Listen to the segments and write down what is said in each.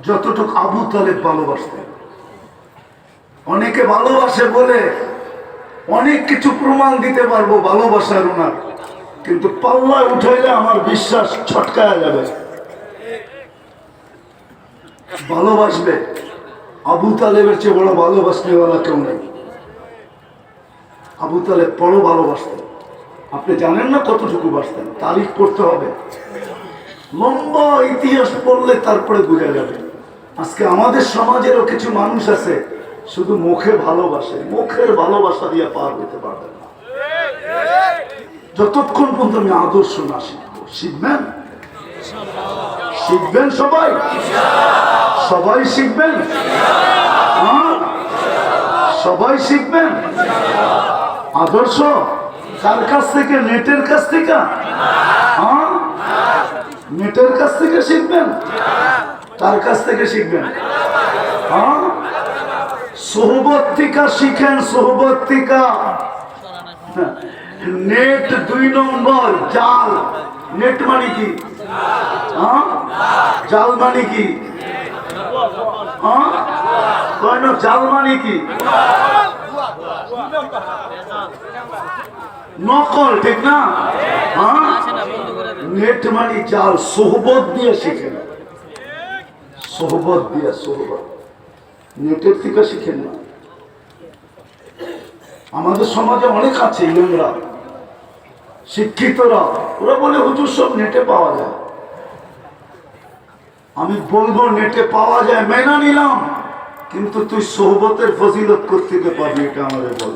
যতটুকু আবু তালেব ভালোবাসতেন। অনেকে ভালোবাসে বলে অনেক কিছু প্রমাণ দিতে পারবো ভালোবাসার ওনার, কিন্তু পাল্লায় উঠাইলে আমার বিশ্বাস ছটকায়া যাবে। ভালোবাসবে, আবু তালেবের চেয়ে বড় ভালোবাসনেওয়ালা কেউ নেই। আবু তালেব বড় ভালোবাসতেন। আপনি জানেন না কতটুকু বাসতেন, তারিখ পড়তে হবে, লম্বা ইতিহাস পড়লে তারপরে বোঝা যাবে। আজকে আমাদের সমাজেরও কিছু মানুষ আছে শুধু মুখে ভালোবাসে, মুখের ভালোবাসা দিয়ে পার হতে পারবেন না যতক্ষণ পর্যন্ত আমি আদর্শ না শিখবো। শিখবেন? শিখবেন সবাই? সবাই শিখবেন? সবাই শিখবেন আদর্শ? কার কাছ থেকে? নেটের কাছ থেকে? নেটের কাছ থেকে শিখবেন? কার কাছ থেকে শিখবেন? সোহবত থেকে শিখেন, সোহবত থেকে। নেট 2 নম্বর জাল। নেট মানে কি? জাল মানে কি? জাল মানে কি? নকল, ঠিক না? নেট মানে জাল। সোহবত দিয়ে শিখেন, সোহবত দিয়ে। সোহবত নেটের থেকে শিখেন না। আমাদের সমাজে অনেক আছে ইয়ংরা, শিক্ষিতরা, ওরা বলে হুজুর সব নেটে পাওয়া যায়। আমি বলবো নেটে পাওয়া যায়, মেনে নিলাম, কিন্তু তুই সোহবতের ফজিলত কোত্থেকে পাবি এটা আমাদের বল।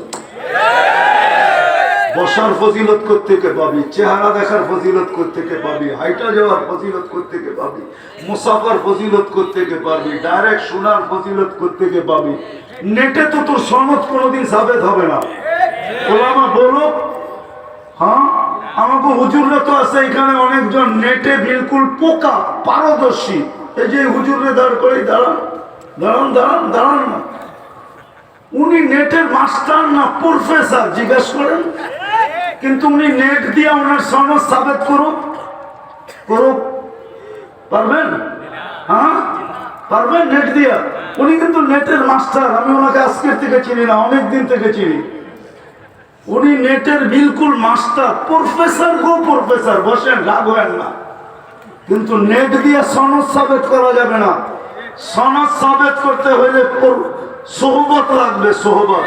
বসার ফজিলত কোত্থেকে পাবি? চেহারা দেখার ফজিলত কোত্থেকে পাবি? হাইটা যাওয়ার ফজিলত কোত্থেকে পাবি? মুসাফার ফজিলত কোত্থেকে পাবি? ডাইরেক্ট শোনার ফজিলত কোত্থেকে পাবি? নেটে তো তোর সনদ কোনোদিন সাবেত হবে না। ওলামা বলো, আমাকে হুজুররা তো আছে এখানে অনেকজন নেটে বিলকুল পোকা, পারদর্শী। এই যে হুজুরে দাঁড় করে, দাঁড়ান দাঁড়ান দাঁড়ান দাঁড়ান না, উনি নেটের মাস্টার না প্রফেসর, জিজ্ঞাসা করেন। কিন্তু উনি নেট দিয়ে ওনার সনদ সাবেত করুক, করুক, পারবেন? পারবেন নেট দিয়া? উনি কিন্তু নেটের মাস্টার। আমি ওনাকে আজকের থেকে চিনি না, অনেক দিন থেকে চিনি। উনি নেটের বিলকুল মাস্টার, প্রফেসর গো প্রফেসর। বসেন, রাগ হয় না। কিন্তু নেট দিয়ে সনদ সাবেত করা যাবে না। সনদ সাবেত করতে হলে সোহবত লাগবে, সোহবত।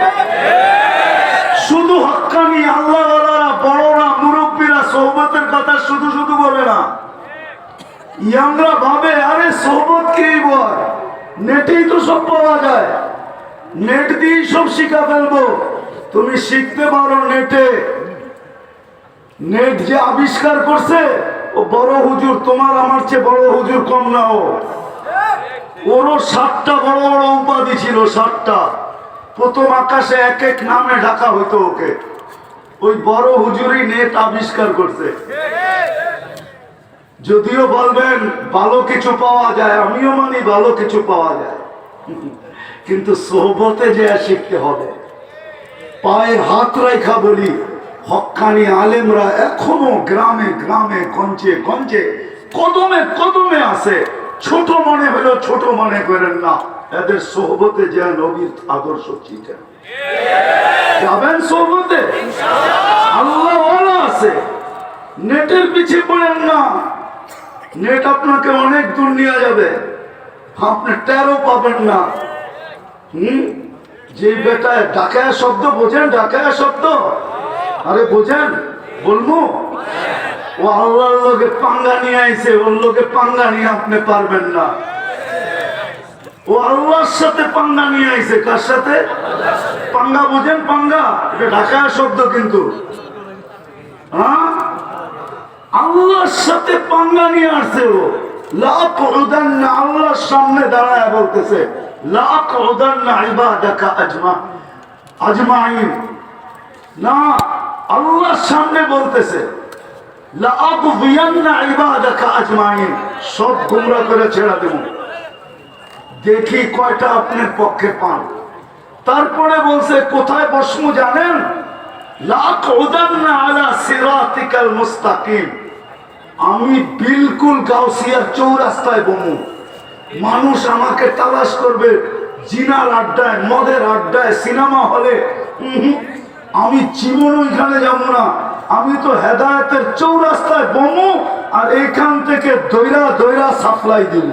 শুধু হক্কানি আল্লাহওয়ালারা, বড়রা, মুরব্বীরা সোহবতের কথা শুধু শুধু বলে না। ইয়াংরা ভাবে আরে সোহবত কি বল, নেটেই তো সব পাওয়া যায়, নেট দিয়েই সব শিখা ফেলবো। তুমি শিখতে পারো নেটে। নেট যে আবিষ্কার করছে ও বড় হুজুর, তোমার আমার চেয়ে বড় হুজুর কম না। ওরও 7টা বড় বড় উপাধি ছিল, 7টা। প্রথম আকাশে এক এক নামে ডাকা হইতো ওকে। ওই বড় হুজুরই নেট আবিষ্কার করছে। যদিও বলবেন ভালো কিছু পাওয়া যায়, আমিও মানি ভালো কিছু পাওয়া যায়, কিন্তু সোহবতে যে শিখতে হবে। পায়ে হাত রেখা বলি, হক্কানি আলেমরা এখনো গ্রামে গ্রামে, গঞ্জে গঞ্জে, কদমে কদমে আছে। ছোট মনে হলেও ছোট মনে করেন না, এদের সোহবতে যে নবীর আদর্শ শিখেন। যাবেন সোহবতে, আল্লাহ আছে। নেটের পিছিয়ে পড়েন না, নেট আপনাকে অনেক দূর নিয়ে যাবে, আপনি টেরও পাবেন না। যে বেটায় ডাকায়া শব্দ বোঝেন? ডাকায়া শব্দ আরে বোঝেন? বলবো, ও আল্লাহর লোকে পাঙ্গা নিয়ে আইছে, ওর লোকে পাঙ্গা নিয়ে আপনি পারবেন না। ও আল্লাহর সাথে পাঙ্গা নিয়ে আইছে। কার সাথে পাঙ্গা? বোঝেন পাঙ্গা? এটা ডাকায়া শব্দ, কিন্তু আল্লাহর সাথে পাঙ্গা নিয়ে আসছে ও। লাকুদান্না, আল্লাহর সামনে দাঁড়ায় বলতেছে লাকুদান্না ইবাদাকা আজমাইন। না, আল্লাহর সামনে বলতেছে লাআগফিয়ান্না ইবাদাকা আজমাইন, সব গুমরা করে ছেড়ে দেব। দেখি কয়টা আপনার পক্ষে পান। তারপরে বলছে কোথায় বসমু জানেন? লাকুদান্না আলা সিরাতিকাল মুস্তাকিম, আমি বিলকুল গাউসিয়ার চৌরাস্তায় বমু। মানুষ আমাকে তালাশ করবে জিনার আড্ডায়, মদের আড্ডায়, সিনেমা হলে। আমি জীবন ওইখানে যাব না। আমি তো হেদায়েতের চৌরাস্তায় বমু আর এখান থেকে দৈরা দৈরা সাপ্লাই দিব,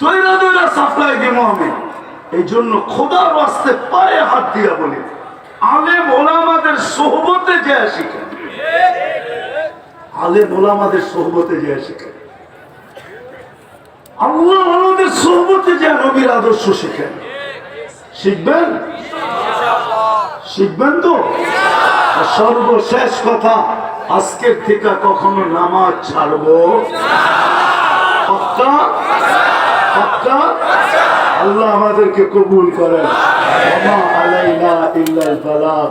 দৈরা দৈরা সাপ্লাই দিব আমি। এই জন্য খোদার রাস্তে পায়ে হাত দিয়া বলি, আলেম ওলামাদের সোহবতে যায় শিখেন, আলেম ওলামাদের সোহবতে যায় শিখেন, আল্লাহ ওয়ালাদের সোহবতে যায় নবীর আদর্শ শিখেন। শিখবেন? শিখবেন তো? আর সর্বশেষ কথা, আজকের থেকে কখনো নামাজ ছাড়বো? পাক্কা? পাক্কা? আল্লাহ আমাদেরকে কবুল করেন। ওয়া মা আলাইনা ইল্লাল বালাগ।